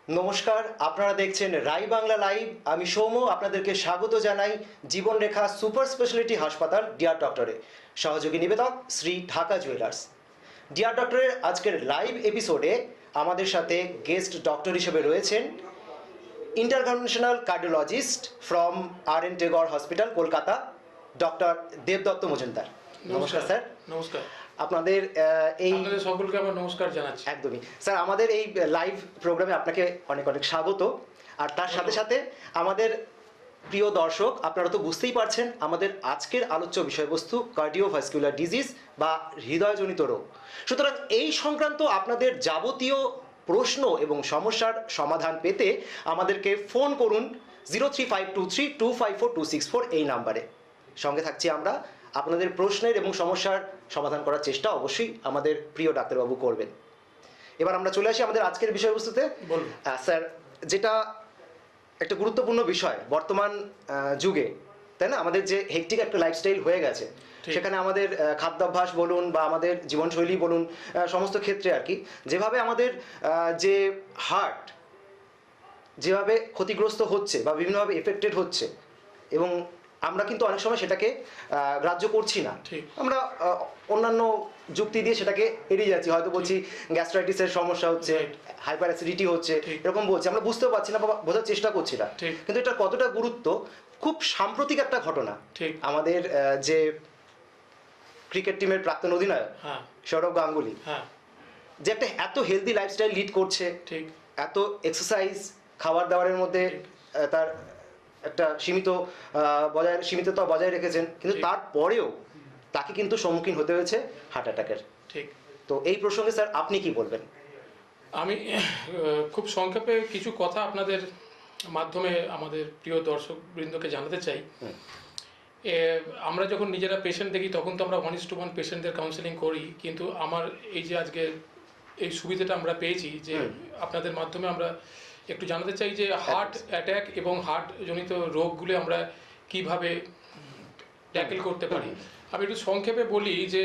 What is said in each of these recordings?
নমস্কার, আপনারা দেখছেন রাই বাংলা লাইভ। আমি সৌম্য আপনাদেরকে স্বাগত জানাই জীবনরেখা সুপার স্পেশালিটি হাসপাতাল ডিয়ার ডক্টরে। সহযোগী নিবেদক শ্রী ঢাকা জুয়েলার্স। ডিয়ার ডক্টরের আজকের লাইভ এপিসোডে আমাদের সাথে গেস্ট ডক্টর হিসেবে রয়েছেন intercontinental cardiologist from আর.এন. Tagore hospital, Kolkata, doctor Debdutta Majumdar. নমস্কার স্যার। নমস্কার। আপনাদের আপনাদের সকলকে আমার নমস্কার জানাচ্ছি। একদমই স্যার, আমাদের এই লাইভ প্রোগ্রামে আপনাকে অনেক অনেক স্বাগত। আর তার সাথে সাথে আমাদের প্রিয় দর্শক, আপনারা তো বুঝতেই পারছেন আমাদের আজকের আলোচ্য বিষয়বস্তু কার্ডিওভাস্কুলার ডিজিজ বা হৃদয়জনিত রোগ। সুতরাং এই সংক্রান্ত আপনাদের যাবতীয় প্রশ্ন এবং সমস্যার সমাধান পেতে আমাদেরকে ফোন করুন 0352325424 এই নাম্বারে। সঙ্গে থাকছি আমরা। আপনাদের প্রশ্নের এবং সমস্যার সমাধান করার চেষ্টা অবশ্যই আমাদের প্রিয় ডাক্তারবাবু করবেন। এবার আমরা চলে আসি আমাদের আজকের বিষয়বস্তুতে। বলুন স্যার, যেটা একটা গুরুত্বপূর্ণ বিষয় বর্তমান যুগে, তাই না? আমাদের যে হেকটিক একটা লাইফস্টাইল হয়ে গেছে, সেখানে আমাদের খাদ্যাভ্যাস বলুন বা আমাদের জীবনশৈলী বলুন, সমস্ত ক্ষেত্রে আর কি, যেভাবে আমাদের যে হার্ট যেভাবে ক্ষতিগ্রস্ত হচ্ছে বা বিভিন্নভাবে এফেক্টেড হচ্ছে, এবং আমরা কিন্তু অনেক সময় সেটাকে গ্রাহ্য করছি না। আমরা অন্যান্য যুক্তি দিয়ে সেটাকে এড়িয়ে যাচ্ছি। হয়তো বলছি গ্যাস্ট্রাইটিসের সমস্যা হচ্ছে, হাইপার অ্যাসিডিটি হচ্ছে, এরকম বলছি, আমরা বুঝতেও পারছি না বা বোঝার চেষ্টা করছি না। কিন্তু এটা কতটা গুরুত্ব, খুব সাম্প্রতিক একটা ঘটনা। আমাদের যে ক্রিকেট টিমের প্রাক্তন অধিনায়ক সৌরভ গাঙ্গুলি, যে একটা এত হেলদি লাইফস্টাইল লিড করছে, এত এক্সারসাইজ, খাবার দাবারের মধ্যে তার একটা সীমিততা বজায় রেখেছেন, কিন্তু তারপরেও তাকে কিন্তু সম্মুখীন হতে হয়েছে হার্ট অ্যাটাকের। ঠিক। তো এই প্রসঙ্গে স্যার আপনি কি বলবেন? আমি খুব সংক্ষেপে কিছু কথা আপনাদের মাধ্যমে আমাদের প্রিয় দর্শক বৃন্দকে জানাতে চাই। আমরা যখন নিজেরা পেশেন্ট দেখি তখন তো আমরা 1:1 পেশেন্টদের কাউন্সেলিং করি, কিন্তু আমার এই যে আজকে এই সুবিধাটা আমরা পেয়েছি যে আপনাদের মাধ্যমে আমরা একটু জানাতে চাই যে হার্ট অ্যাটাক এবং হার্ট জনিত রোগগুলো আমরা কিভাবে ট্যাকেল করতে পারি। আমি একটু সংক্ষেপে বলি যে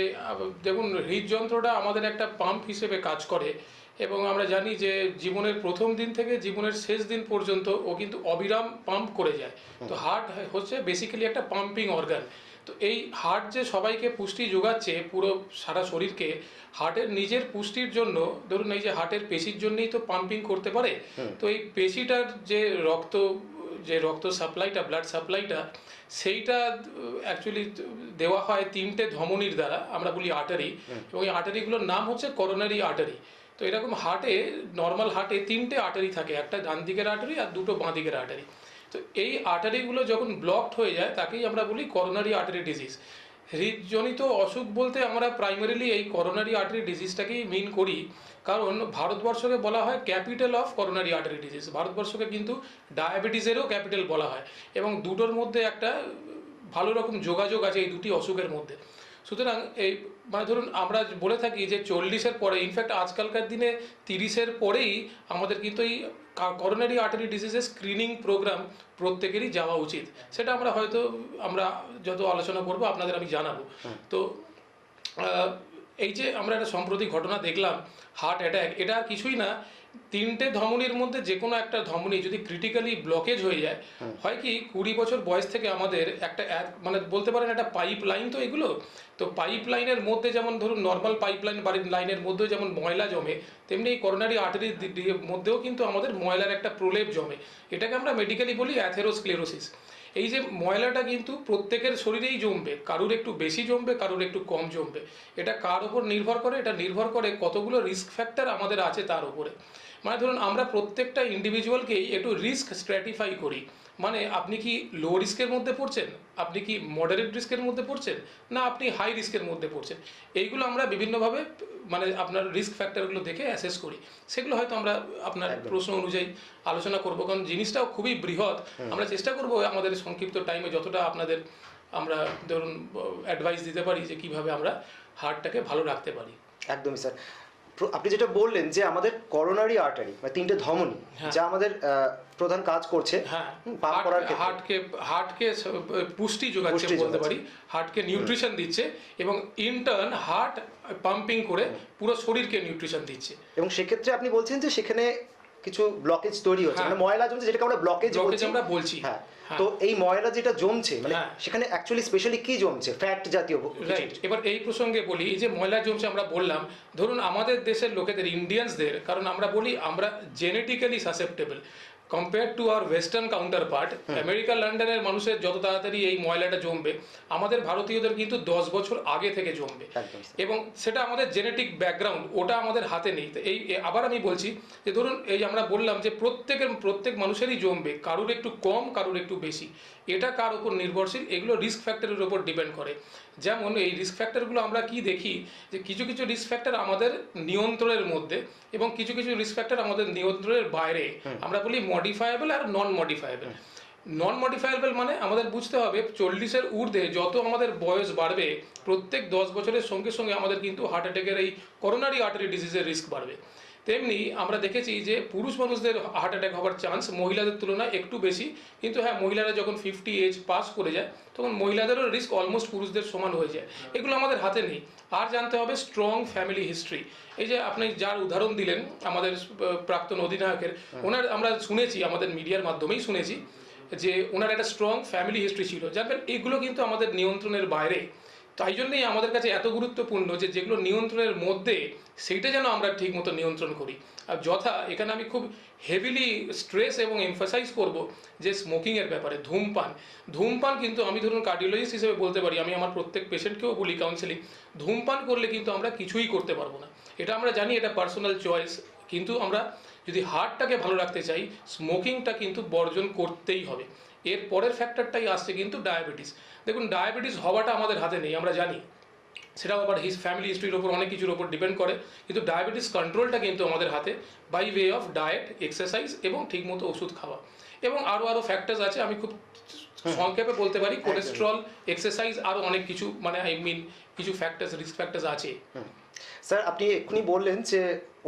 দেখুন, হৃদযন্ত্রটা আমাদের একটা পাম্প হিসেবে কাজ করে, এবং আমরা জানি যে জীবনের প্রথম দিন থেকে জীবনের শেষ দিন পর্যন্ত ও কিন্তু অবিরাম পাম্প করে যায়। তো হার্ট হচ্ছে বেসিক্যালি একটা পাম্পিং অর্গান। তো এই হার্ট যে সবাইকে পুষ্টি যোগাচ্ছে পুরো সারা শরীরকে, হার্টের নিজের পুষ্টির জন্য, ধরুন এই যে হার্টের পেশির জন্যই তো পাম্পিং করতে পারে। তো এই পেশিটার যে রক্ত সাপ্লাইটা, ব্লাড সাপ্লাইটা, সেইটা অ্যাকচুয়ালি দেওয়া হয় 3টে ধমনির দ্বারা, আমরা বলি আর্টারি, এবং এই আর্টারিগুলোর নাম হচ্ছে করোনারি আর্টারি। তো এরকম হার্টে, নর্মাল হার্টে 3টে আর্টারি থাকে, একটা ডান দিকের আর্টারি আর 2টো বাঁ দিকের আর্টারি। তো এই আর্টারিগুলো যখন ব্লকড হয়ে যায় তাকেই আমরা বলি করোনারি আর্টারি ডিজিজ। হৃদজনিত অসুখ বলতে আমরা প্রাইমারিলি এই করোনারি আর্টারি ডিজিজটাকেই মিন করি, কারণ ভারতবর্ষকে বলা হয় capital of coronary artery disease. ভারতবর্ষকে কিন্তু ডায়াবেটিসেরও ক্যাপিটাল বলা হয়, এবং দুটোর মধ্যে একটা ভালো রকম যোগাযোগ আছে এই দুটি অসুখের মধ্যে। সুতরাং এই মানে ধরুন আমরা বলে থাকি যে 40-এর পরে, ইনফ্যাক্ট আজকালকার দিনে 30-এর পরেই আমাদের কিন্তু এই করোনারি আর্টারি ডিজিজের স্ক্রিনিং প্রোগ্রাম প্রত্যেকেরই যাওয়া উচিত। সেটা আমরা যত আলোচনা করব আপনাদের আমি জানাবো। তো এই যে আমরা একটা সম্প্রতি ঘটনা দেখলাম, হার্ট অ্যাটাক, এটা কিছুই না, 3টে ধমনির মধ্যে যে কোনো একটা ধমনি যদি ক্রিটিক্যালি ব্লকেজ হয়ে যায়, হয় কি 20 বছর বয়স থেকে আমাদের একটা মানে বলতে পারেন একটা পাইপ লাইন, তো এগুলো তো পাইপ লাইনের মধ্যে যেমন ধরুন নর্মাল পাইপ লাইন বাড়ির লাইনের মধ্যেও যেমন ময়লা জমে, তেমনি এই করোনারি আর্টারির মধ্যেও কিন্তু আমাদের ময়লার একটা প্রলেপ জমে। এটাকে আমরা মেডিকেলি বলি অ্যাথেরোস্ক্লেরোসিস। এই যে ময়লাটা কিন্তু প্রত্যেকের শরীরেই জমবে, কারুর একটু বেশি জমবে, কারুর একটু কম জমবে। এটা কার ওপর নির্ভর করে? এটা নির্ভর করে কতগুলো রিস্ক ফ্যাক্টর আমাদের আছে তার উপরে। মানে ধরুন আমরা প্রত্যেকটা ইন্ডিভিজুয়ালকেই একটু রিস্ক স্ট্র্যাটিফাই করি। মানে আপনি কি লো রিস্কের মধ্যে পড়ছেন, আপনি কি মডারেট রিস্কের মধ্যে পড়ছেন, না আপনি হাই রিস্কের মধ্যে পড়ছেন, এইগুলো আমরা বিভিন্নভাবে মানে আপনার রিস্ক ফ্যাক্টরগুলো দেখে অ্যাসেস করি। সেগুলো হয়তো আমরা আপনার প্রশ্ন অনুযায়ী আলোচনা করবো, কারণ জিনিসটাও খুবই বৃহৎ। আমরা চেষ্টা করবো আমাদের সংক্ষিপ্ত টাইমে যতটা আপনাদের আমরা ধরুন অ্যাডভাইস দিতে পারি যে কীভাবে আমরা হার্টটাকে ভালো রাখতে পারি। একদমই স্যার। আপনি যেটা বললেন যে আমাদের করোনারি আর্টারি মানে 3টে ধমনী যা আমাদের প্রধান কাজ করছে পাম্প করার ক্ষেত্রে, হার্টকে পুষ্টি যোগাচ্ছে বলতে পারি, হার্টকে নিউট্রিশন দিচ্ছে, এবং ইনটার্ন হার্ট পাম্পিং করে পুরো শরীরকে নিউট্রিশন দিচ্ছে। এবং সেক্ষেত্রে আপনি বলছেন যে সেখানে কিছু ব্লকেজ তৈরি হচ্ছে, হ্যাঁ। মানে ময়লা জমছে যেটাকে আমরা ব্লকেজ ব্লকেজ আমরা বলছি। হ্যাঁ, হ্যাঁ। তো এই ময়লা যেটা জমছে মানে হ্যাঁ। সেখানে অ্যাকচুয়ালি স্পেশালি কি জমছে, ফ্যাট জাতীয় কিছু? রাইট, এবার এই প্রসঙ্গে বলি এই যে ময়লা জমছে আমরা বললাম, ধরুন আমাদের দেশের লোকেদের ইন্ডিয়ানসদের, কারণ আমরা বলি আমরা genetically susceptible compare to our western counter part. America লন্ডনের মানুষের যত তাড়াতাড়ি এই ময়লাটা জমবে, আমাদের ভারতীয়দের কিন্তু 10 বছর আগে থেকে জমবে, একদম স্যার। এবং সেটা আমাদের জেনেটিক ব্যাকগ্রাউন্ড, ওটা আমাদের হাতে নেই। তো আবার আমি বলছি যে ধরুন এই আমরা বললাম যে প্রত্যেক মানুষেরই জমবে, কারুর একটু কম কারুর একটু বেশি, এটা কার উপর নির্ভরশীল, এগুলো রিস্ক ফ্যাক্টরের উপর ডিপেন্ড করে। যেমন এই রিস্ক ফ্যাক্টরগুলো আমরা কি দেখি যে কিছু কিছু রিস্ক ফ্যাক্টর আমাদের নিয়ন্ত্রণের মধ্যে এবং কিছু কিছু রিস্ক ফ্যাক্টর আমাদের নিয়ন্ত্রণের বাইরে। আমরা বলি মডিফায়েবল আর নন মডিফায়েবল। নন মডিফায়েবল মানে আমাদের বুঝতে হবে 40-এর ঊর্ধ্বে যত আমাদের বয়স বাড়বে, প্রত্যেক 10 বছরের সঙ্গে সঙ্গে আমাদের কিন্তু হার্ট অ্যাটাকের এই করোনারি আর্টারি ডিজিজের রিস্ক বাড়বে। তেমনি আমরা দেখেছি যে পুরুষ মানুষদের হার্ট অ্যাটাক হওয়ার চান্স মহিলাদের তুলনায় একটু বেশি, কিন্তু হ্যাঁ মহিলারা যখন 50 এজ পাস করে যায় তখন মহিলাদেরও রিস্ক অলমোস্ট পুরুষদের সমান হয়ে যায়। এগুলো আমাদের হাতে নেই। আর জানতে হবে স্ট্রং ফ্যামিলি হিস্ট্রি। এই যে আপনি যার উদাহরণ দিলেন আমাদের প্রাক্তন অধিনায়কের, ওনার আমরা শুনেছি আমাদের মিডিয়ার মাধ্যমেই শুনেছি যে ওনার একটা স্ট্রং ফ্যামিলি হিস্ট্রি ছিল। জানবেন এগুলো কিন্তু আমাদের নিয়ন্ত্রণের বাইরে। তাই জন্যই আমাদের কাছে এত গুরুত্বপূর্ণ যে যেগুলো নিয়ন্ত্রণের মধ্যে সেইটা যেন আমরা ঠিক মতো নিয়ন্ত্রণ করি। আর যথা এখানে আমি খুব হেভিলি স্ট্রেস এবং এমফাসাইজ করব যে স্মোকিংয়ের ব্যাপারে। ধূমপান কিন্তু আমি ধরুন কার্ডিওলজিস্ট হিসেবে বলতে পারি, আমি আমার প্রত্যেক পেশেন্টকেও বলি কাউন্সেলিং, ধূমপান করলে কিন্তু আমরা কিছুই করতে পারবো না। এটা আমরা জানি, এটা পার্সোনাল চয়েস, কিন্তু আমরা যদি হার্টটাকে ভালো রাখতে চাই স্মোকিংটা কিন্তু বর্জন করতেই হবে। এর পরের ফ্যাক্টরটাই আসছে কিন্তু ডায়াবেটিস। দেখুন ডায়াবেটিস হওয়াটা আমাদের হাতে নেই, আমরা জানি, সেটাও আবার ফ্যামিলি হিস্ট্রির ওপর অনেক কিছুর ওপর ডিপেন্ড করে, কিন্তু ডায়াবেটিস কন্ট্রোলটা কিন্তু আমাদের হাতে by way of diet, exercise এবং ঠিকমতো ওষুধ খাওয়া। এবং আরও ফ্যাক্টরস আছে, আমি খুব সংক্ষেপে বলতে পারি কোলেস্ট্রল, এক্সারসাইজ, আরও অনেক কিছু, মানে কিছু ফ্যাক্টরস, রিস্ক ফ্যাক্টরস আছে। স্যার আপনি এক্ষুনি বললেন যে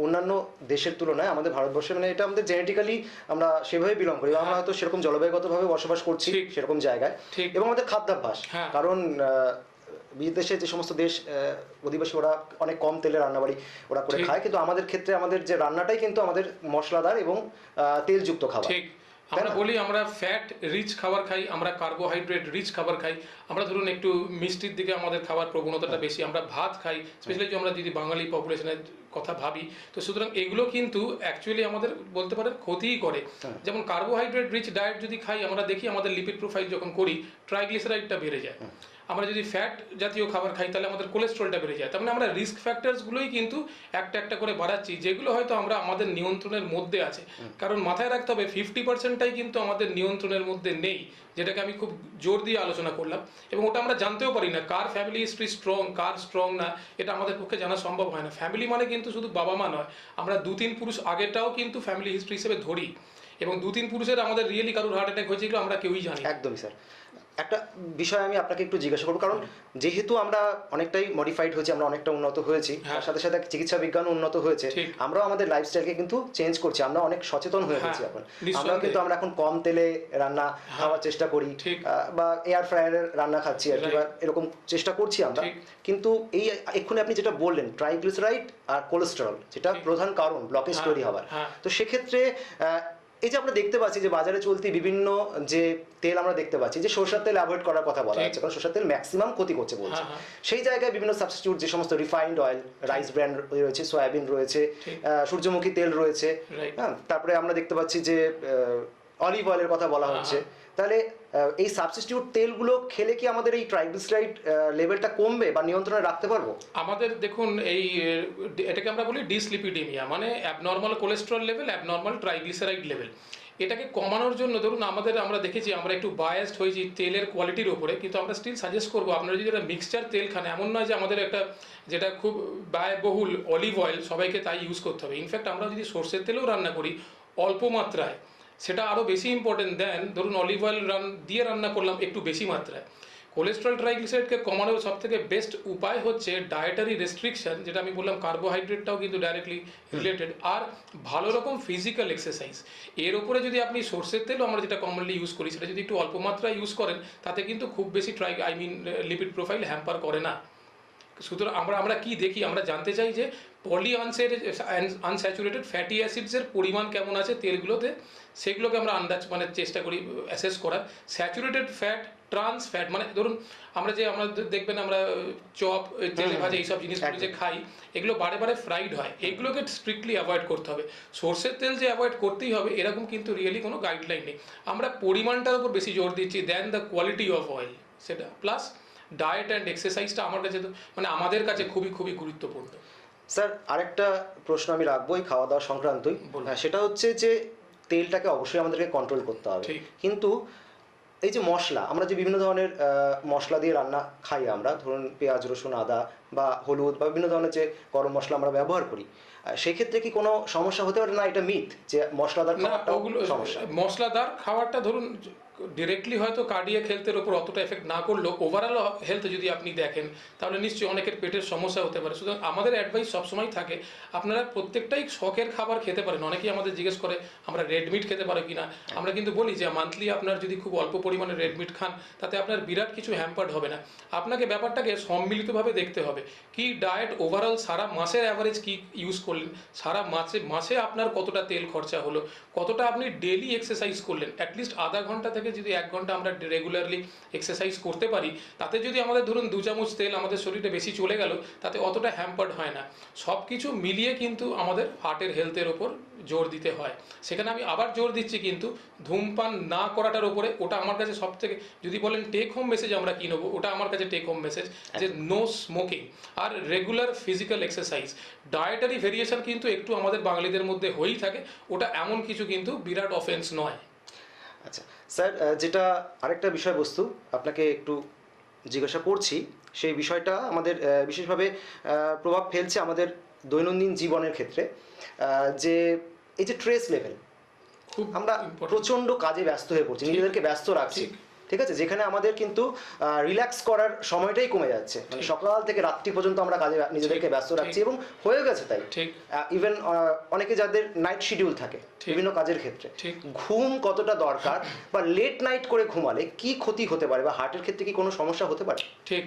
অন্যান্য দেশের তুলনায় আমাদের ভারতবর্ষে মানে এটা আমাদের জেনেটিক্যালি আমরা সেভাবে বিলং করি, আমরা হয়তো সেরকম জলবায়ুগতভাবে বসবাস করছি সেরকম জায়গায়, এবং আমাদের খাদ্যাভ্যাস, কারণ বিদেশে যে সমস্ত দেশ অধিবাসী ওরা অনেক কম তেলে রান্নাবাড়ি ওরা করে খায়, কিন্তু আমাদের ক্ষেত্রে আমাদের যে রান্নাটাই কিন্তু আমাদের মশলাদার এবং তেলযুক্ত খাবার। আমরা বলি আমরা ফ্যাট রিচ খাবার খাই, আমরা কার্বোহাইড্রেট রিচ খাবার খাই, আমরা ধরুন একটু মিষ্টির দিকে আমাদের খাবার প্রবণতাটা বেশি, আমরা ভাত খাই, স্পেশালি আমরা যদি বাঙালি পপুলেশনের কথা ভাবি। তো সুতরাং এগুলো কিন্তু অ্যাকচুয়ালি আমাদের বলতে পারেন ক্ষতিই করে। যেমন কার্বোহাইড্রেট রিচ ডায়েট যদি খাই, আমরা দেখি আমাদের লিপিড প্রোফাইল যখন করি ট্রাইগ্লিসারাইডটা বেড়ে যায়। আমরা যদি ফ্যাট জাতীয় খাবার খাই তাহলে আমাদের কোলেস্ট্রলটা বেড়ে যায়। তার মানে আমরা রিস্ক ফ্যাক্টরসগুলোই কিন্তু একটা একটা করে বাড়াচ্ছি, যেগুলো হয়তো আমরা আমাদের নিয়ন্ত্রণের মধ্যে আছে। কারণ মাথায় রাখতে হবে 50%টাই কিন্তু আমাদের নিয়ন্ত্রণের মধ্যে নেই, যেটাকে আমি খুব জোর দিয়ে আলোচনা করলাম, এবং ওটা আমরা জানতেও পারি না কার ফ্যামিলি হিস্ট্রি স্ট্রং কার স্ট্রং না, এটা আমাদের পক্ষে জানা সম্ভব হয় না। ফ্যামিলি মানে কিন্তু শুধু বাবা মা নয়, আমরা 2-3 পুরুষ আগেটাও কিন্তু ফ্যামিলি হিস্ট্রি হিসেবে ধরি, এবং 2-3 পুরুষের আমাদের রিয়েলি কারোর হার্ট অ্যাটাক হয়েছে আমরা কেউই জানি। একদমই স্যার। একটা বিষয় আমি আপনাকে একটু জিজ্ঞাসা করবো, কারণ যেহেতু আমরা অনেকটাই মডিফাইড হয়েছি, আমরা অনেকটা উন্নত হয়েছি, তার সাথে সাথে চিকিৎসা বিজ্ঞান উন্নত হয়েছে, আমরাও আমাদের লাইফস্টাইলকে কিন্তু চেঞ্জ করছি, আমরা অনেক সচেতন হয়ে গেছি এখন। আমরা এখন কম তেলে রান্না খাওয়ার চেষ্টা করি, বা এয়ার ফ্রায়ারের রান্না খাচ্ছি আর কি, বা এরকম চেষ্টা করছি আমরা। কিন্তু এই এক্ষুনি আপনি যেটা বললেন ট্রাইগ্লিসারাইড আর কোলেস্টেরল, যেটা প্রধান কারণ ব্লকেজ তৈরি হওয়ার, তো সেক্ষেত্রে এই যে আমরা দেখতে পাচ্ছি যে বাজারে চলতি বিভিন্ন যে তেল আমরা দেখতে পাচ্ছি যে সরষের তেল অ্যাভয়েড করার কথা বলা হচ্ছে, কারণ সরষের তেল ম্যাক্সিমাম ক্ষতি করছে বলছে। সেই জায়গায় বিভিন্ন সাবস্টিটিউট যে সমস্ত রিফাইন্ড অয়েল, রাইস ব্র্যান্ড রয়েছে, সয়াবিন রয়েছে, সূর্যমুখী তেল রয়েছে, হ্যাঁ, তারপরে আমরা দেখতে পাচ্ছি যে অলিভ অয়েলের কথা বলা হচ্ছে। তাহলে এই সাবস্টিটিউট তেলগুলো খেলে কি আমাদের এই ট্রাইগ্লিসারাইড লেভেলটা কমবে বা নিয়ন্ত্রণে রাখতে পারবো? আমাদের দেখুন এটাকে আমরা বলি ডিসলিপিডেমিয়া, মানে abnormal cholesterol level, abnormal triglyceride level. এটাকে কমানোর জন্য ধরুন আমরা দেখেছি আমরা একটু বায়াসড হয়েছি তেলের কোয়ালিটির উপরে, কিন্তু আমরা স্টিল সাজেস্ট করবো আপনারা যদি একটা মিক্সচার তেল খান, এমন নয় যে আমাদের একটা যেটা খুব ব্যয়বহুল অলিভ অয়েল সবাইকে তাই ইউজ করতে হবে। ইনফ্যাক্ট আমরা যদি সর্ষের তেলেও রান্না করি অল্প মাত্রায়, সেটা আরও বেশি ইম্পর্টেন্ট দেন ধরুন অলিভ অয়েল দিয়ে রান্না করলাম একটু বেশি মাত্রায়। কোলেস্ট্রল ট্রাইগ্লিসারাইডকে কমানোর সবথেকে বেস্ট উপায় হচ্ছে ডায়েটারি রেস্ট্রিকশন, যেটা আমি বললাম কার্বোহাইড্রেটটাও কিন্তু ডাইরেক্টলি রিলেটেড, আর ভালো রকম ফিজিক্যাল এক্সারসাইজ। এর উপরে যদি আপনি সর্ষের তেলও আমরা যেটা কমনলি ইউজ করি সেটা যদি একটু অল্প মাত্রায় ইউজ করেন, তাতে কিন্তু খুব বেশি লিপিড প্রোফাইল হ্যাম্পার করে না। সুতরাং আমরা কি দেখি, আমরা জানতে চাই যে পলি আনস্যাচুরেটেড ফ্যাটি অ্যাসিডসের পরিমাণ কেমন আছে তেলগুলোতে, সেগুলোকে আমরা আন্দাজ মানে চেষ্টা করি অ্যাসেস করার। স্যাচুরেটেড ফ্যাট, ট্রান্স ফ্যাট, মানে ধরুন আমরা দেখবেন আমরা চপ, তেলে ভাজা এইসব জিনিসগুলো যে খাই, এগুলো বারে বারে ফ্রাইড হয়, এগুলোকে স্ট্রিক্টলি অ্যাভয়েড করতে হবে। সর্ষের তেল যে অ্যাভয়েড করতেই হবে এরকম কিন্তু রিয়েলি কোনো গাইডলাইন নেই। আমরা পরিমাণটার উপর বেশি জোর দিচ্ছি দেন দ্য কোয়ালিটি অফ অয়েল, সেটা প্লাস ডায়েট অ্যান্ড এক্সারসাইজটা আমার কাছে মানে আমাদের কাছে খুবই খুবই গুরুত্বপূর্ণ। স্যার আরেকটা প্রশ্ন আমি রাখবো এই খাওয়া দাওয়া সংক্রান্তই, সেটা হচ্ছে যে তেলটাকে অবশ্যই আমাদেরকে কন্ট্রোল করতে হবে, কিন্তু এই যে মশলা, আমরা যে বিভিন্ন ধরনের মশলা দিয়ে রান্না খাই, আমরা ধরুন পেঁয়াজ, রসুন, আদা বা হলুদ বা বিভিন্ন ধরনের যে গরম মশলা আমরা ব্যবহার করি, সেক্ষেত্রে কি কোনো সমস্যা হতে পারে? না, এটা মিথ যে মশলাদার খাবারটাও সমস্যা? মশলাদার খাবারটা ধরুন ডিরেক্টলি হয়তো কার্ডিয়াক হেলথের ওপর অতটা এফেক্ট না করলেও ওভারঅল হেলথ যদি আপনি দেখেন তাহলে নিশ্চয়ই অনেকের পেটের সমস্যা হতে পারে। সুতরাং আমাদের অ্যাডভাইস সবসময় থাকে আপনারা প্রত্যেকটাই শখের খাবার খেতে পারেন। অনেকেই আমাদের জিজ্ঞেস করে আমরা রেড মিট খেতে পারি কিনা, আমরা কিন্তু বলি যে মান্থলি আপনার যদি খুব অল্প পরিমাণে রেড মিট খান তাতে আপনার বিরাট কিছু হ্যাম্পার্ড হবে না। আপনাকে ব্যাপারটাকে সম্মিলিতভাবে দেখতে হবে, কি ডায়েট ওভারঅল সারা মাসের অ্যাভারেজ কি ইউজ করলেন, সারা মাসে আপনার কতটা তেল খরচা হলো, কতটা আপনি ডেলি এক্সারসাইজ করলেন, অ্যাটলিস্ট আধা ঘন্টা থেকে যদি 1 ঘন্টা আমরা রেগুলারলি এক্সারসাইজ করতে পারি, তাতে যদি আমাদের ধরুন 2 চামচ তেল আমাদের শরীরে বেশি চলে গেল তাতে অতটা হ্যাম্পার্ড হয় না। সব কিছু মিলিয়ে কিন্তু আমাদের হার্টের হেলথের ওপর জোর দিতে হয়। সেখানে আমি আবার জোর দিচ্ছি কিন্তু ধূমপান না করাটার ওপরে। ওটা আমার কাছে সব থেকে, যদি বলেন টেক হোম মেসেজ আমরা কী নেবো, ওটা আমার কাছে টেক হোম মেসেজ যে নো স্মোকিং আর regular physical exercise. Dietary variation কিন্তু একটু আমাদের বাঙালিদের মধ্যে হয়েই থাকে, ওটা এমন কিছু কিন্তু বিরাট অফেন্স নয়। আচ্ছা স্যার, যেটা আরেকটা বিষয়বস্তু আপনাকে একটু জিজ্ঞাসা করছি, সেই বিষয়টা আমাদের বিশেষভাবে প্রভাব ফেলছে আমাদের দৈনন্দিন জীবনের ক্ষেত্রে, যে এই যে স্ট্রেস লেভেল, আমরা প্রচণ্ড কাজে ব্যস্ত হয়ে পড়ছি, নিজেদেরকে ব্যস্ত রাখছি, ঠিক আছে, যেখানে আমাদের কিন্তু রিল্যাক্স করার সময়টাই কমে যাচ্ছে, মানে সকাল থেকে রাত্রি পর্যন্ত আমরা কাজে নিজেদেরকে ব্যস্ত রাখছি এবং হয়ে গেছে তাই। ইভেন অনেকে যাদের নাইট শিডিউল থাকে বিভিন্ন কাজের ক্ষেত্রে, ঘুম কতটা দরকার বা লেট নাইট করে ঘুমালে কি ক্ষতি হতে পারে বা হার্টের ক্ষেত্রে কি কোনো সমস্যা হতে পারে? ঠিক,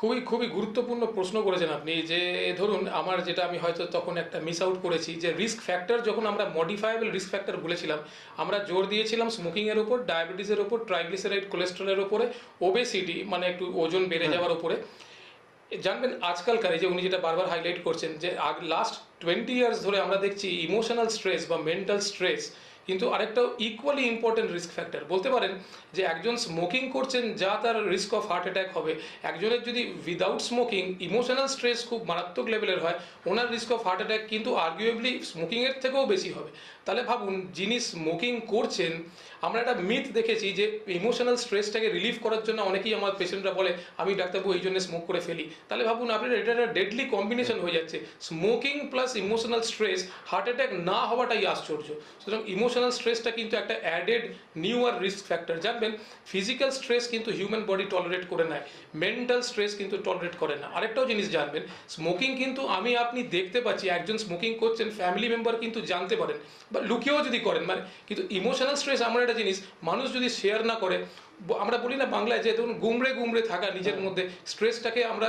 খুবই খুবই গুরুত্বপূর্ণ প্রশ্ন করেছেন আপনি। যে ধরুন আমার যেটা আমি হয়তো তখন একটা মিস আউট করেছি, যে রিস্ক ফ্যাক্টর যখন আমরা মডিফায়েবল রিস্ক ফ্যাক্টর বলেছিলাম, আমরা জোর দিয়েছিলাম স্মোকিংয়ের ওপর, ডায়াবেটিসের ওপর, ট্রাইগ্লিসারাইড কোলেস্টেরলের ওপরে, ওবেসিটি মানে একটু ওজন বেড়ে যাওয়ার ওপরে। জানবেন আজকালকার এই যে উনি যেটা বারবার হাইলাইট করছেন যে লাস্ট 20 ইয়ার্স ধরে আমরা দেখছি ইমোশনাল স্ট্রেস বা মেন্টাল স্ট্রেস কিন্তু আরেকটা ইকুয়ালি ইম্পর্টেন্ট রিস্ক ফ্যাক্টর। বলতে পারেন যে একজন স্মোকিং করছেন যা তার রিস্ক অফ হার্ট অ্যাটাক হবে, একজনের যদি উইদাউট স্মোকিং ইমোশনাল স্ট্রেস খুব মারাত্মক লেভেলের হয়, ওনার রিস্ক অফ হার্ট অ্যাটাক কিন্তু আর্গুয়েবলি স্মোকিংয়ের থেকেও বেশি হবে। তাহলে ভাবুন, যিনি স্মোকিং করছেন, আমরা একটা মিথ দেখেছি যে ইমোশনাল স্ট্রেসটাকে রিলিফ করার জন্য অনেকেই আমার পেশেন্টরা বলে আমি ডাক্তারবাবু এই জন্য স্মোক করে ফেলি। তাহলে ভাবুন আপনার এটা একটা ডেডলি কম্বিনেশন হয়ে যাচ্ছে, smoking plus emotional stress, heart attack না হওয়াটাই আশ্চর্য। সুতরাং ইমোশনাল স্ট্রেসটা কিন্তু একটা অ্যাডেড নিউ আর রিস্ক ফ্যাক্টর। জানবেন ফিজিক্যাল স্ট্রেস কিন্তু হিউম্যান বডি টলারেট করে নেয়, মেন্টাল স্ট্রেস কিন্তু টলারেট করে না। আরেকটাও জিনিস জানবেন, স্মোকিং কিন্তু আপনি দেখতে পাচ্ছি একজন স্মোকিং করছেন, ফ্যামিলি মেম্বার কিন্তু জানতে পারেন বা লুকিয়েও যদি করেন, মানে কিন্তু ইমোশনাল স্ট্রেস এমন একটা জিনিস মানুষ যদি শেয়ার না করে, আমরা বলি না বাংলায় যে ধরুন গুমড়ে গুমড়ে থাকা নিজের মধ্যে, স্ট্রেসটাকে আমরা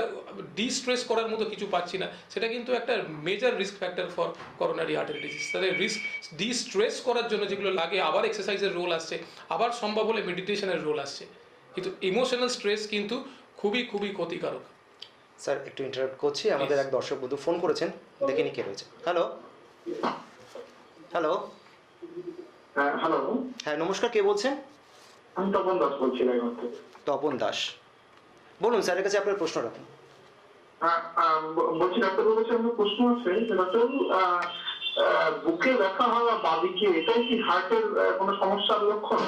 ডিস্ট্রেস করার মতো কিছু পাচ্ছি না, সেটা কিন্তু একটা major risk factor for coronary artery disease. তাদের রিস্ক ডিস্ট্রেস করার জন্য যেগুলো লাগে, আবার এক্সারসাইজের রোল আসছে, আবার সম্ভব হলে মেডিটেশনের রোল আসছে, কিন্তু ইমোশনাল স্ট্রেস কিন্তু খুবই খুবই ক্ষতিকারক। স্যার একটু ইন্টারাপ্ট করছি, আমাদের এক দর্শক বন্ধু ফোন করেছেন, দেখিনি কে রয়েছে। হ্যালো হ্যালো হ্যালো, হ্যাঁ নমস্কার, কে বলছেন? আমি তপন দাস বলছিলাম। তপন দাস, বলুন স্যারের কাছে আপনার প্রশ্ন রাখুন। বলছি ডাক্তারবাবু কাছে আমার প্রশ্ন আছে, ডাক্তারবাবু বুকে ব্যথা হওয়া বাদিকে, এটাই কি হার্টের কোনো সমস্যার লক্ষণ?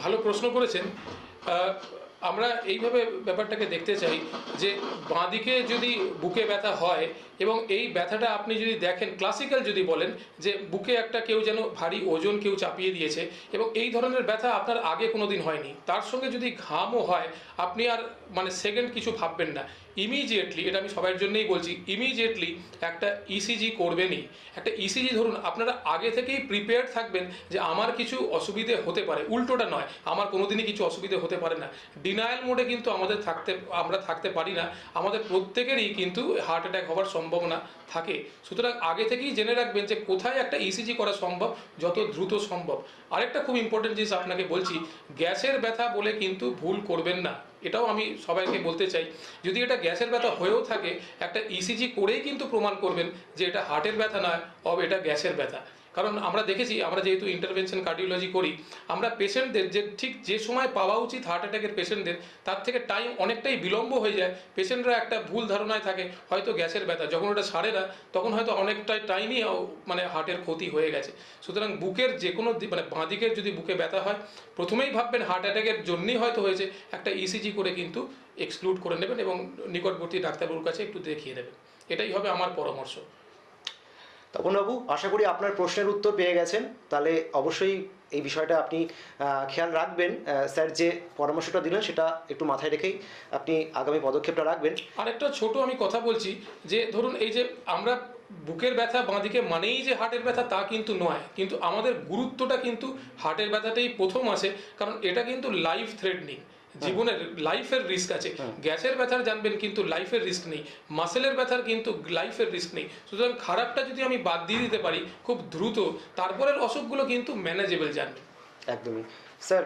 ভালো প্রশ্ন করেছেন। আমরা এইভাবে ব্যাপারটাকে দেখতে চাই যে বাঁদিকে যদি বুকে ব্যথা হয় এবং এই ব্যথাটা আপনি যদি দেখেন, ক্লাসিক্যাল যদি বলেন যে বুকে একটা কেউ যেন ভারী ওজন কেউ চাপিয়ে দিয়েছে এবং এই ধরনের ব্যথা আপনার আগে কোনো দিন হয়নি, তার সঙ্গে যদি ঘামও হয়, আপনি আর মানে সেকেন্ড কিছু ভাববেন না, ইমিডিয়েটলি, এটা আমি সবার জন্যই বলছি, ইমিডিয়েটলি একটা ইসিজি করবেনই। একটা ইসিজি ধরুন আপনারা আগে থেকেই প্রিপেয়ার থাকবেন যে আমার কিছু অসুবিধে হতে পারে, উল্টোটা নয় আমার কোনোদিনই কিছু অসুবিধে হতে পারে না। ডিনায়াল মোডে কিন্তু আমরা থাকতে পারি না, আমাদের প্রত্যেকেরই কিন্তু হার্ট অ্যাটাক হওয়ার সম্ভাবনা সম্ভাবনা থাকে। সুতরাং আগে থেকেই জেনে রাখবেন যে কোথায় একটা ইসিজি করা সম্ভব, যত দ্রুত সম্ভব। আরেকটা খুব ইম্পর্টেন্ট জিনিস আপনাকে বলছি, গ্যাসের ব্যথা বলে কিন্তু ভুল করবেন না, এটাও আমি সবাইকে বলতে চাই। যদি এটা গ্যাসের ব্যথা হয়েও থাকে, একটা ইসিজি করেই কিন্তু প্রমাণ করবেন যে এটা হার্টের ব্যথা নয়, এটা গ্যাসের ব্যথা। কারণ আমরা দেখেছি, আমরা যেহেতু ইন্টারভেনশন কার্ডিওলজি করি, আমরা পেশেন্টদের ঠিক যে সময় পাওয়া উচিত হার্ট অ্যাটাকের পেশেন্টদের, তার থেকে টাইম অনেকটাই বিলম্ব হয়ে যায়। পেশেন্টরা একটা ভুল ধারণায় থাকে হয়তো গ্যাসের ব্যথা, যখন ওটা সারে না তখন হয়তো অনেকটাই টাইমই হার্টের ক্ষতি হয়ে গেছে। সুতরাং বুকের যে কোনো বাঁ দিকের যদি বুকে ব্যথা হয়, প্রথমেই ভাববেন হার্ট অ্যাটাকের জন্যই হয়তো হয়েছে, একটা ইসিজি করে কিন্তু এক্সক্লুড করে নেবেন এবং নিকটবর্তী ডাক্তারবাবুর কাছে একটু দেখিয়ে নেবেন। এটাই হবে আমার পরামর্শ। তপনবাবু, আশা করি আপনার প্রশ্নের উত্তর পেয়ে গেছেন। তাহলে অবশ্যই এই বিষয়টা আপনি খেয়াল রাখবেন। স্যার যে পরামর্শটা দিলেন সেটা একটু মাথায় রেখেই আপনি আগামী পদক্ষেপটা রাখবেন। আরেকটা ছোট আমি কথা বলছি, যে ধরুন এই যে আমরা বুকের ব্যথা বাঁদিকে মানেই যে হার্টের ব্যথা তা কিন্তু নয়, কিন্তু আমাদের গুরুত্বটা কিন্তু হার্টের ব্যথাটাই প্রথম আসে, কারণ এটা কিন্তু লাইফ থ্রেটনিং, জীবনের লাইফের রিস্ক আছে। গ্যাসের ব্যথার জানবেন কিন্তু লাইফের রিস্ক নেই, মাসেলের ব্যথার কিন্তু লাইফের রিস্ক নেই। সুতরাং খারাপটা যদি আমি বাদ দিয়ে দিতে পারি খুব দ্রুত, তারপরের অসুখগুলো কিন্তু ম্যানেজেবল জানবেন। একদমই স্যার,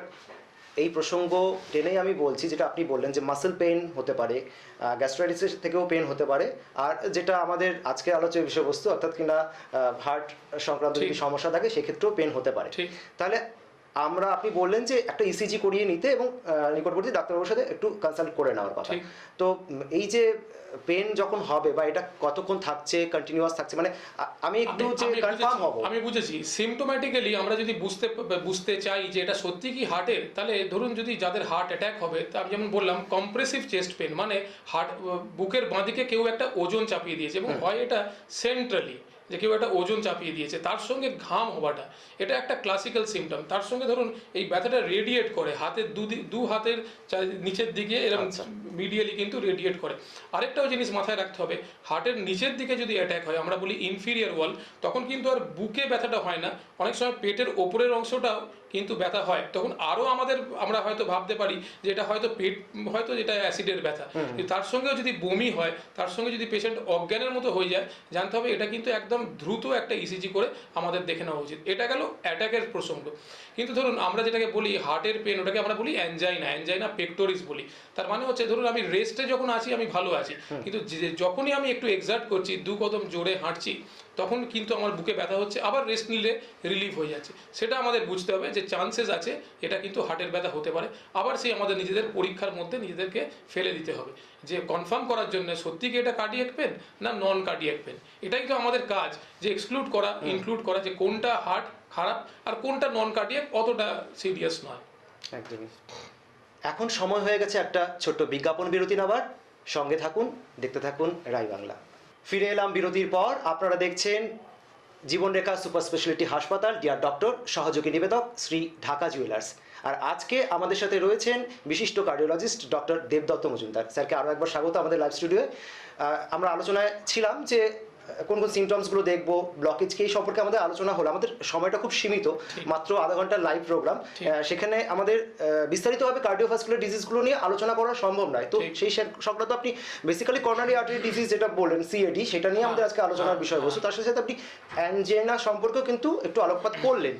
এই প্রসঙ্গ টেনেই আমি বলছি, যেটা আপনি বললেন যে মাসেল পেইন হতে পারে, গ্যাস্ট্রাইটিসের থেকেও পেইন হতে পারে, আর যেটা আমাদের আজকে আলোচনার বিষয়বস্তু অর্থাৎ কিনা হার্ট সংক্রান্ত যদি সমস্যা থাকে সেক্ষেত্রেও পেইন হতে পারে। তাহলে আপনি বললেন যে একটা ইসিজি করিয়ে নিতে এবং নিকটবর্তী ডাক্তারবাবুর সাথে একটু কনসাল্ট করে নেওয়ার কথা। তো এই যে পেন যখন হবে বা এটা কতক্ষণ থাকছে, কন্টিনিউয়াস থাকছে, মানে আমি একটু যে কনফার্ম হব। আমি বুঝেছি, সিম্পটোম্যাটিক্যালি আমরা যদি বুঝতে চাই যে এটা সত্যি কি হার্টের, তাহলে ধরুন যদি যাদের হার্ট অ্যাটাক হবে, তা আমি যেমন বললাম কম্প্রেসিভ চেস্ট পেন, মানে বুকের বাঁদিকে কেউ একটা ওজন চাপিয়ে দিয়েছে, এবং হয় এটা সেন্ট্রালি, যে কেউ একটা ওজন চাপিয়ে দিয়েছে, তার সঙ্গে ঘাম হওয়াটা, এটা একটা ক্লাসিক্যাল সিমটম। তার সঙ্গে ধরুন এই ব্যথাটা রেডিয়েট করে হাতের দু হাতের নিচের দিকে, এরকম মিডিয়ালি কিন্তু রেডিয়েট করে। আরেকটাও জিনিস মাথায় রাখতে হবে, হার্টের নিচের দিকে যদি অ্যাটাক হয়, আমরা বলি ইনফিরিয়ার ওয়াল, তখন কিন্তু আর বুকে ব্যথাটা হয় না, অনেক সময় পেটের ওপরের অংশটাও কিন্তু ব্যথা হয়। তখন আরও আমরা হয়তো ভাবতে পারি যে এটা হয়তো পেট, হয়তো যেটা অ্যাসিডের ব্যথা, কিন্তু তার সঙ্গেও যদি বমি হয়, তার সঙ্গে যদি পেশেন্ট অজ্ঞানের মতো হয়ে যায়, জানতে হবে এটা কিন্তু একদম দ্রুত একটা ইসিজি করে আমাদের দেখে নেওয়া উচিত। এটা গেল অ্যাটাকের প্রসঙ্গ। কিন্তু ধরুন আমরা যেটাকে বলি হার্টের পেন, ওটাকে আমরা বলি অ্যাঞ্জাইনা পেক্টোরিস বলি। তার মানে হচ্ছে ধরুন আমি রেস্টে যখন আছি আমি ভালো আছি, কিন্তু যখনই আমি একটু এক্সার্ট করছি, 2 কদম জোরে হাঁটছি, তখন কিন্তু আমার বুকে ব্যথা হচ্ছে, আবার রেস্ট নিলে রিলিফ হয়ে যাচ্ছে। সেটা আমাদের বুঝতে হবে যে চান্সেস আছে এটা কিন্তু হার্টের ব্যথা হতে পারে। আবার সেই আমাদের নিজেদের পরীক্ষার মধ্যে নিজেদেরকে ফেলে দিতে হবে, যে কনফার্ম করার জন্য সত্যি কি এটা কার্ডিয়াক পেন না নন কার্ডিয়াক পেন। এটাই তো আমাদের কাজ, যে এক্সক্লুড করা, ইনক্লুড করা, যে কোনটা হার্ট খারাপ আর কোনটা নন কার্ডিয়াক, অতটা সিরিয়াস নয়। একদমই। এখন সময় হয়ে গেছে একটা ছোট্ট বিজ্ঞাপন বিরতি নেওয়ার। সঙ্গে থাকুন, দেখতে থাকুন রাই বাংলা। ফিরে এলাম বিরতির পর। আপনারা দেখছেন জীবনরেখা সুপার স্পেশালিটি হাসপাতাল, ডিয়ার ডক্টর, সহযোগী নিবেদক শ্রী ঢাকা জুয়েলার্স। আর আজকে আমাদের সাথে রয়েছেন বিশিষ্ট কার্ডিওলজিস্ট ডক্টর দেবদত্ত মজুমদার। স্যারকে আরও একবার স্বাগত আমাদের লাইভ স্টুডিওয়ে। আমরা আলোচনায় ছিলাম যে কোন কোন সিমটমসগুলো দেখবো, ব্লকেজ কি, এই সম্পর্কে আমাদের আলোচনা হলো। আমাদের সময়টা খুব সীমিত, মাত্র আধা ঘন্টার লাইভ প্রোগ্রাম, সেখানে আমাদের বিস্তারিতভাবে কার্ডিওভাস্কুলার ডিজিজগুলো নিয়ে আলোচনা করা সম্ভব নয়। তো সেই সংক্রান্ত আপনি বেসিক্যালি করোনারি আর্টারি ডিজিজ যেটা বললেন, সিএডি, সেটা নিয়ে আমাদের আজকে আলোচনার বিষয়বস্তু। তার সাথে সাথে আপনি অ্যাঞ্জিনা সম্পর্কেও কিন্তু একটু আলোকপাত করলেন।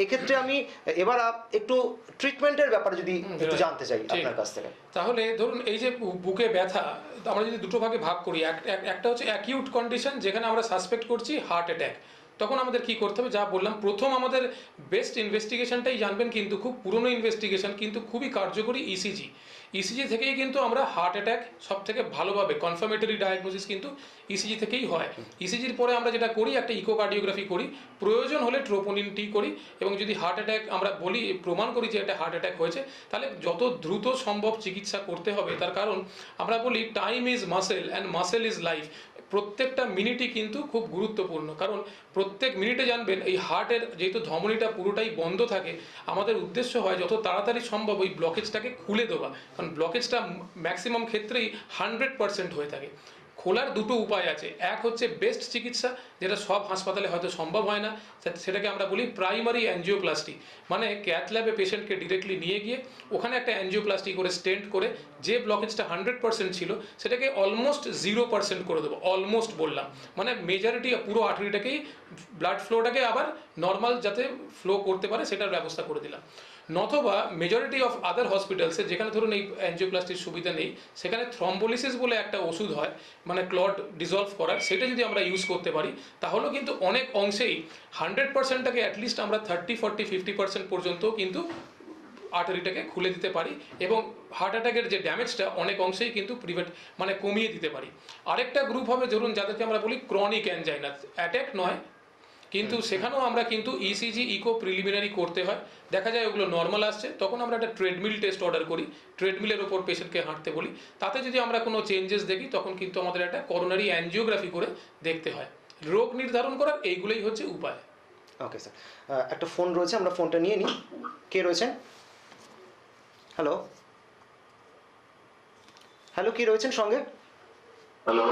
এক্ষেত্রে আমি এবার একটু ট্রিটমেন্টের ব্যাপারে যদি একটু জানতে চাই আপনার কাছ থেকে। তাহলে ধরুন এই যে বুকে ব্যথা, আমরা যদি দুটো ভাগে ভাগ করি, একটা হচ্ছে অ্যাকিউট কন্ডিশন, যেখানে আমরা সাসপেক্ট করছি হার্ট অ্যাটাক, তখন আমাদের কি করতে হবে, যা বললাম, প্রথম আমাদের বেস্ট ইনভেস্টিগেশনটাই জানবেন, কিন্তু খুব পুরনো ইনভেস্টিগেশন, কিন্তু খুবই কার্যকরী ইসিজি থেকেই কিন্তু আমরা হার্ট অ্যাটাক সব থেকে ভালোভাবে কনফার্মেটরি ডায়াগনোসিস কিন্তু ইসিজি থেকেই হয়। ইসিজির পরে আমরা যেটা করি, একটা ইকোকার্ডিওগ্রাফি করি, প্রয়োজন হলে ট্রোপোনিন টি করি, এবং যদি হার্ট অ্যাটাক আমরা বলি, প্রমাণ করি যে একটা হার্ট অ্যাটাক হয়েছে, তাহলে যত দ্রুত সম্ভব চিকিৎসা করতে হবে। তার কারণ আমরা বলি time is muscle and muscle is life. প্রত্যেকটা মিনিটই কিন্তু খুব গুরুত্বপূর্ণ, কারণ প্রত্যেক মিনিটে জানবেন এই হার্টের যেহেতু ধমনীটা পুরোটাই বন্ধ থাকে, আমাদের উদ্দেশ্য হয় যত তাড়াতাড়ি সম্ভব ওই ব্লকেজটাকে খুলে দেওয়া, কারণ ব্লকেজটা ম্যাক্সিমাম ক্ষেত্রেই 100% হয়ে থাকে। খোলার দুটো উপায় আছে। এক হচ্ছে বেস্ট চিকিৎসা, যেটা সব হাসপাতালে হয়তো সম্ভব হয় না, সেটাকে আমরা বলি প্রাইমারি অ্যাঞ্জিওপ্লাস্টি, মানে ক্যাথ ল্যাবে পেশেন্টকে ডিরেক্টলি নিয়ে গিয়ে ওখানে একটা অ্যাঞ্জিওপ্লাস্টি করে স্টেন্ট করে যে ব্লকেজটা 100% ছিল সেটাকে অলমোস্ট 0% করে দেবো। অলমোস্ট বললাম, মানে মেজরিটি পুরো আর্টারিটাকেই ব্লাড ফ্লোটাকে আবার নর্মাল যাতে ফ্লো করতে পারে সেটার ব্যবস্থা করে দিলাম। নতবা মেজরিটি অফ আদার হসপিটালসে যেখানে ধরুন এই অ্যাঞ্জিওপ্লাস্টির সুবিধা নেই, সেখানে থ্রম্বোলিসিস বলে একটা ওষুধ হয়, মানে ক্লট ডিজলভ করার, সেটা যদি আমরা ইউজ করতে পারি তাহলেও কিন্তু অনেক অংশেই 100%টাকে অ্যাটলিস্ট আমরা 30-40-50% পর্যন্ত কিন্তু আর্টারিটাকে খুলে দিতে পারি এবং হার্ট অ্যাটাকের যে ড্যামেজটা অনেক অংশেই কিন্তু মানে কমিয়ে দিতে পারি। আরেকটা গ্রুপ হবে ধরুন যাদেরকে আমরা বলি ক্রনিক অ্যাঞ্জাইনা, অ্যাটাক নয় কিন্তু সেখানেও আমরা কিন্তু ইসিজি ইকো প্রিলিমিনারি করতে হয়, দেখা যায় ওগুলো নর্মাল আসছে, তখন আমরা একটা ট্রেডমিল টেস্ট অর্ডার করি, ট্রেডমিলের ওপর পেশেন্টকে হাঁটতে বলি, তাতে যদি আমরা কোনো চেঞ্জেস দেখি তখন কিন্তু আমাদের একটা করোনারি অ্যাঞ্জিওগ্রাফি করে দেখতে হয়। রোগ নির্ধারণ করার এইগুলোই হচ্ছে উপায়। ওকে স্যার, একটা ফোন রয়েছে, আমরা ফোনটা নিয়ে নিই। কে রয়েছেন? হ্যালো হ্যালো, কে রয়েছেন সঙ্গে? হ্যালো,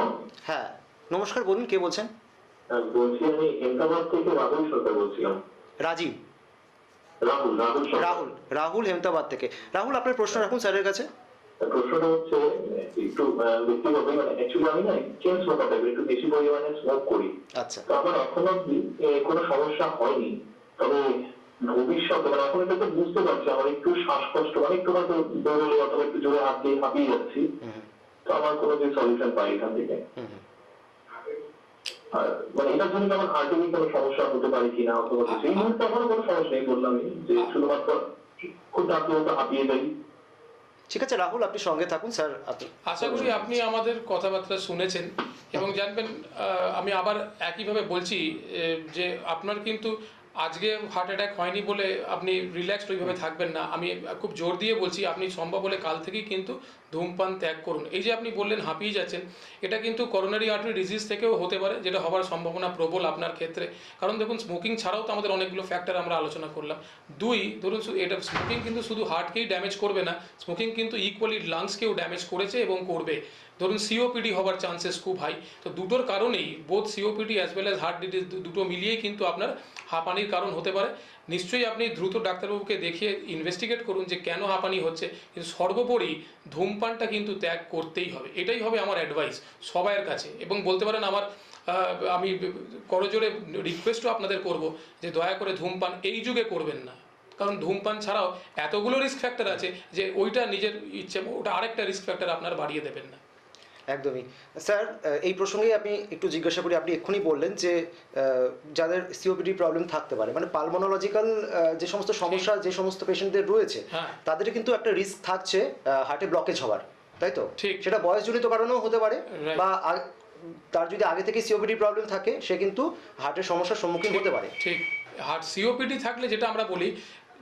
হ্যাঁ নমস্কার, বলুন কে বলছেন? বলছি আমি হেমতাবাদ থেকে রাহুল সরকার বলছিলাম। রাজীব? রাহুল সরকার। রাহুল, রাহুল হেমতাবাদ থেকে। রাহুল, আপনার প্রশ্ন রাখুন স্যারের কাছে। প্রশ্নটা হচ্ছে একটু ব্যক্তিগত, মানে অ্যাকচুয়ালি আমি না চেন স্মোকার টাইপের, একটু বেশি পরিমাণে স্মোক করি। আচ্ছা। তো আমার এখনো অব্দি কোনো সমস্যা হয়নি, তবে ভবিষ্যতে মানে এখন এটা তো বুঝতে পারছি আমার একটু শ্বাসকষ্ট, মানে একটু হয়তো দৌড়লে অথবা একটু জোরে হাত দিয়ে হাঁপিয়ে যাচ্ছি, তো আমার কোনো যে সলিউশন পাই এখান থেকে, মানে এটার জন্য আমার হার্টে কোনো সমস্যা হতে পারে কিনা অথবা কিছু, এই মুহূর্তে এখনো কোনো সমস্যা নেই, বললাম যে শুধুমাত্র খুব ডাক্তার মতো হাঁপিয়ে যাই। ঠিক আছে রাহুল, আপনি সঙ্গে থাকুন স্যার। আশা করি আপনি আমাদের কথাবার্তা শুনেছেন এবং জানবেন। আমি আবার একইভাবে বলছি যে আপনার কিন্তু আজকে হার্ট অ্যাটাক হয়নি বলে আপনি রিল্যাক্সড ওইভাবে থাকবেন না। আমি খুব জোর দিয়ে বলছি আপনি সম্ভব হলে কাল থেকেই কিন্তু ধূমপান ত্যাগ করুন। এই যে আপনি বললেন হাঁপিয়ে যাচ্ছেন, এটা কিন্তু করোনারি আর্টারি ডিজিজ থেকেও হতে পারে, যেটা হওয়ার সম্ভাবনা প্রবল আপনার ক্ষেত্রে। কারণ দেখুন স্মোকিং ছাড়াও তো আমাদের অনেকগুলো ফ্যাক্টর আমরা আলোচনা করলাম। ধরুন এটা স্মোকিং কিন্তু শুধু হার্টকেই ড্যামেজ করবে না, স্মোকিং কিন্তু ইকুয়ালি লাংসকেও ড্যামেজ করেছে এবং করবে। ধরুন সিওপিডি হওয়ার চান্সেস খুব হাই। তো দুটোর কারণেই both COPD as well as heart disease দুটো মিলিয়েই কিন্তু আপনার হাঁপানির কারণ হতে পারে। নিশ্চয়ই আপনি দ্রুত ডাক্তারবাবুকে দেখিয়ে ইনভেস্টিগেট করুন যে কেন হাঁপানি হচ্ছে, কিন্তু সর্বোপরি ধূমপানটা কিন্তু ত্যাগ করতেই হবে। এটাই হবে আমার অ্যাডভাইস সবাইয়ের কাছে। এবং বলতে পারেন আমি করজোরে রিকোয়েস্টও আপনাদের করব যে দয়া করে ধূমপান এই যুগে করবেন না, কারণ ধূমপান ছাড়াও এতগুলো রিস্ক ফ্যাক্টর আছে যে ওইটা নিজের ইচ্ছে ওটা আরেকটা রিস্ক ফ্যাক্টর আপনার বাড়িয়ে দেবেন না। একদমই স্যার, এই প্রসঙ্গে আমি একটু জিজ্ঞাসা করি। আপনি এক্ষুনি বললেন যে যাদের সিওপিডি প্রবলেম থাকতে পারে, মানে পালমোনোলজিক্যাল যে সমস্ত সমস্যা যে সমস্ত পেশেন্টদের রয়েছে, তাদের কিন্তু একটা রিস্ক থাকছে হার্টে ব্লকেজ হওয়ার, তাই তো? ঠিক। সেটা বয়সজনিত কারণেও হতে পারে, বা তার যদি আগে থেকে সিওপিডি প্রবলেম থাকে সে কিন্তু হার্টের সমস্যার সম্মুখীন হতে পারে। ঠিক। হার্ট সিওপিডি থাকলে যেটা আমরা বলি,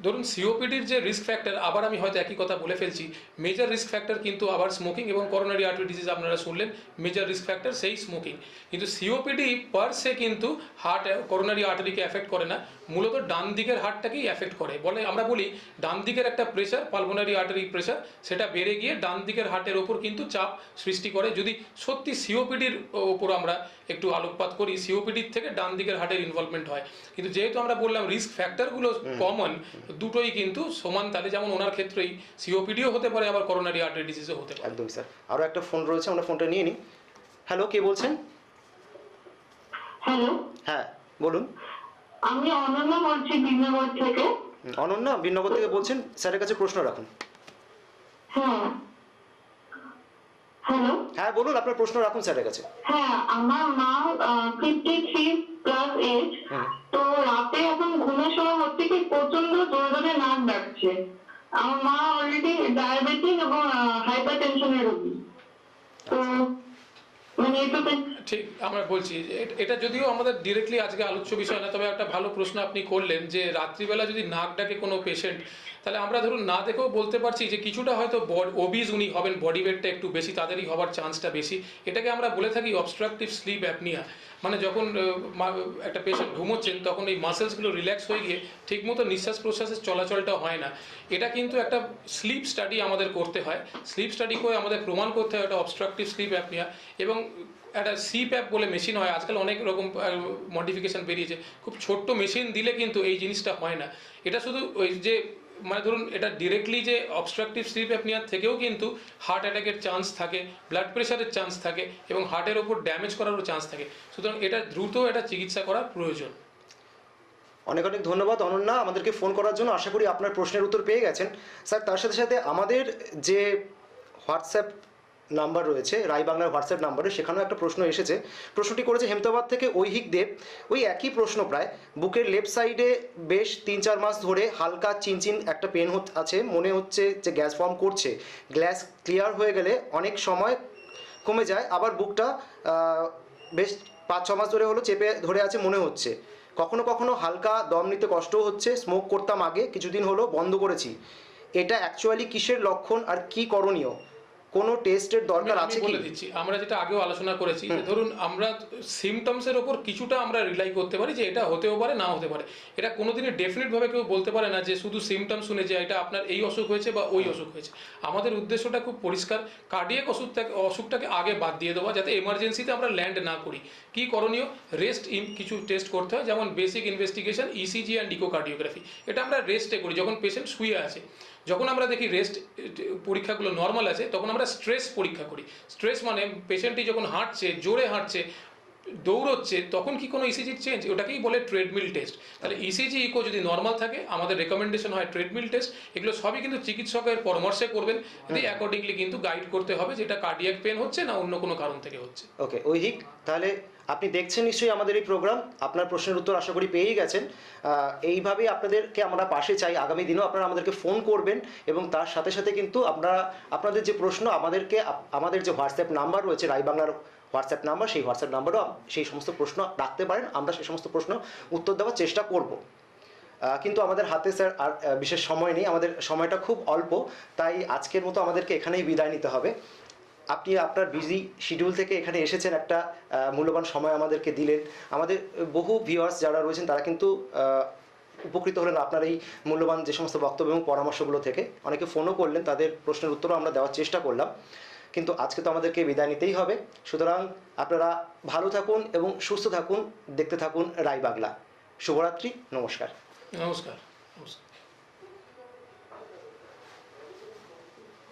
ধরুন সিওপিডির যে রিস্ক ফ্যাক্টর, আবার আমি হয়তো একই কথা বলে ফেলছি, মেজর রিস্ক ফ্যাক্টর কিন্তু আবার স্মোকিং এবং করোনারি আর্টারি ডিজিজ আপনারা শুনলেন, মেজর রিস্ক ফ্যাক্টর সেই স্মোকিং। কিন্তু সিওপিডি পার সে কিন্তু করোনারি আর্টারিকে এফেক্ট করে না, মূলত ডান দিকের হার্টটাকেই এফেক্ট করে। আমরা বলি ডান দিকের একটা প্রেশার, পালমোনারি আর্টারি প্রেশার, সেটা বেড়ে গিয়ে ডান দিকের হার্টের ওপর কিন্তু চাপ সৃষ্টি করে। যদি সত্যি সিওপিডির ওপর আমরা একটু আলোকপাত করি, সিওপিডির থেকে ডান দিকের হার্টের ইনভলভমেন্ট হয়। কিন্তু যেহেতু আমরা বললাম রিস্ক ফ্যাক্টরগুলো কমন, দুটোই কিন্তু সমান তালে, যেমন ওনার ক্ষেত্রেই সিওপিডিও হতে পারে আবার করোনারি আর্টারি ডিজিজও হতে পারে। একদম স্যার। আরও একটা ফোন রয়েছে, আমরা ফোনটা নিয়ে নিই। হ্যালো, কে বলছেন? হ্যালো, হ্যাঁ বলুন। আমি অনন্যা বলছি বিনগর থেকে। অনন্যা বিনগর থেকে বলছেন, স্যারের কাছে প্রশ্ন রাখুন। হ্যাঁ হ্যালো, হ্যাঁ বলুন, আপনার প্রশ্ন রাখুন স্যারের কাছে। হ্যাঁ আমার মা 53+ এজ, তো রাতে এখন ঘুমের সময় হচ্ছে কি প্রচন্ড জোরে জোরে নাক ডাকছে। আমার মা অলরেডি ডায়াবেটিস এবং হাইপার টেনশনের রোগী, তো মানে এটা ঠিক আমরা বলছি এটা যদিও আমাদের ডিরেক্টলি আজকে আলোচ্য বিষয় না, তবে একটা ভালো প্রশ্ন আপনি করলেন যে রাত্রিবেলা যদি নাক ডাকে কোনো পেশেন্ট, তাহলে আমরা ধরুন না দেখেও বলতে পারছি যে কিছুটা হয়তো ওবিজ উনি হবেন, বডি ওয়েটটা একটু বেশি, তাদেরই হওয়ার চান্সটা বেশি। এটাকে আমরা বলে থাকি অবস্ট্রাকটিভ স্লিপ অ্যাপনিয়া। মানে যখন একটা পেশেন্ট ঘুমোচ্ছেন তখন এই মাসেলসগুলো রিল্যাক্স হয়ে গিয়ে ঠিকমতো নিঃশ্বাস প্রশ্বাসের চলাচলটা হয় না। এটা কিন্তু একটা স্লিপ স্টাডি আমাদের করতে হয়। স্লিপ স্টাডি করে আমাদের প্রমাণ করতে হয় এটা অবস্ট্রাকটিভ স্লিপ অ্যাপনিয়া। এবং একটা সিপ্যাপ বলে মেশিন হয়, আজকাল অনেক রকম মডিফিকেশন বেরিয়েছে, খুব ছোট্ট মেশিন দিলে কিন্তু এই জিনিসটা হয় না। এটা শুধু ওই যে মানে ধরুন এটা ডিরেক্টলি যে অবস্ট্রাকটিভ স্লিপ অ্যাপনিয়ার থেকেও কিন্তু হার্ট অ্যাটাকের চান্স থাকে, ব্লাড প্রেশারের চান্স থাকে এবং হার্টের ওপর ড্যামেজ করারও চান্স থাকে। সুতরাং এটা দ্রুত এটা চিকিৎসা করা প্রয়োজন। অনেক অনেক ধন্যবাদ অনন্যা আমাদেরকে ফোন করার জন্য। আশা করি আপনার প্রশ্নের উত্তর পেয়ে গেছেন স্যার। তার সাথে সাথে আমাদের যে হোয়াটসঅ্যাপ নাম্বার রয়েছে রাই বাংলার হোয়াটসঅ্যাপ নাম্বারে, সেখানেও একটা প্রশ্ন এসেছে। প্রশ্নটি করেছে হেমতাবাদ থেকে ঐহিক দেব। ওই একই প্রশ্ন প্রায়, বুকের লেফট সাইডে বেশ 3-4 মাস ধরে হালকা চিনচিন একটা পেন আছে, মনে হচ্ছে যে গ্যাস ফর্ম করছে, গ্যাস ক্লিয়ার হয়ে গেলে অনেক সময় কমে যায়, আবার বুকটা বেশ 5-6 মাস ধরে হলো চেপে ধরে আছে মনে হচ্ছে, কখনো কখনো হালকা দম নিতে কষ্টও হচ্ছে। স্মোক করতাম আগে, কিছুদিন হলো বন্ধ করেছি। এটা অ্যাকচুয়ালি কিসের লক্ষণ আর কি করণীয়? কোনো টেস্টের দরকার আছে কি? বলে দিচ্ছি, আমরা যেটা আগেও আলোচনা করেছি যে ধরুন আমরা সিমটমসের ওপর কিছুটা আমরা রিলাই করতে পারি যে এটা হতেও পারে না হতে পারে। এটা কোনোদিনই ডেফিনেটভাবে কেউ বলতে পারে না যে শুধু সিমটম শুনে যে এটা আপনার এই অসুখ হয়েছে বা ওই অসুখ হয়েছে। আমাদের উদ্দেশ্যটা খুব পরিষ্কার, কার্ডিয়াক অসুখটাকে আগে বাদ দিয়ে দেওয়া, যাতে এমার্জেন্সিতে আমরা ল্যান্ড না করি। কি করণীয়? রেস্ট কিছু টেস্ট করতে হয়, যেমন basic investigation, ECG and echocardiography. এটা আমরা রেস্টে করি যখন পেশেন্ট শুয়ে আছে। যখন আমরা দেখি রেস্ট পরীক্ষাগুলো নর্মাল আছে, তখন আমরা স্ট্রেস পরীক্ষা করি। স্ট্রেস মানে পেশেন্টটি যখন হাঁটছে, জোরে হাঁটছে, দৌড়চ্ছে, তখন কি কোনো ইসিজির চেঞ্জ, ওটাকেই বলে ট্রেডমিল টেস্ট। তাহলে ইসিজি ইকো যদি নর্মাল থাকে, আমাদের রেকমেন্ডেশন হয় ট্রেডমিল টেস্ট। এগুলো সবই কিন্তু চিকিৎসকের পরামর্শে করবেন, অ্যাকর্ডিংলি কিন্তু গাইড করতে হবে যেটা কার্ডিয়াক পেন হচ্ছে না অন্য কোনো কারণ থেকে হচ্ছে। ওকে ঐহিক, তাহলে আপনি দেখছেন নিশ্চয়ই আমাদের এই প্রোগ্রাম, আপনার প্রশ্নের উত্তর আশা করি পেয়েই গেছেন। এইভাবেই আপনাদেরকে আমরা পাশে চাই, আগামী দিনেও আপনারা আমাদেরকে ফোন করবেন এবং তার সাথে সাথে কিন্তু আপনাদের যে প্রশ্ন আমাদের যে হোয়াটসঅ্যাপ নাম্বার রয়েছে রাই বাংলার হোয়াটসঅ্যাপ নাম্বার, সেই হোয়াটসঅ্যাপ নাম্বারও সেই সমস্ত প্রশ্ন রাখতে পারেন, আমরা সেই সমস্ত প্রশ্ন উত্তর দেওয়ার চেষ্টা করব। কিন্তু আমাদের হাতে স্যার আর বিশেষ সময় নেই, আমাদের সময়টা খুব অল্প, তাই আজকের মতো আমাদেরকে এখানেই বিদায় নিতে হবে। আপনি আপনার বিজি শিডিউল থেকে এখানে এসেছেন, একটা মূল্যবান সময় আমাদেরকে দিলেন। আমাদের বহু ভিউয়ার্স যারা রয়েছেন তারা কিন্তু উপকৃত হলেন আপনার এই মূল্যবান যে সমস্ত বক্তব্য এবং পরামর্শগুলো থেকে। অনেকে ফোনও করলেন, তাদের প্রশ্নের উত্তরও আমরা দেওয়ার চেষ্টা করলাম। কিন্তু আজকে তো আমাদেরকে বিদায় নিতেই হবে। সুতরাং আপনারা ভালো থাকুন এবং সুস্থ থাকুন, দেখতে থাকুন রাই বাংলা। শুভরাত্রি, নমস্কার। নমস্কার।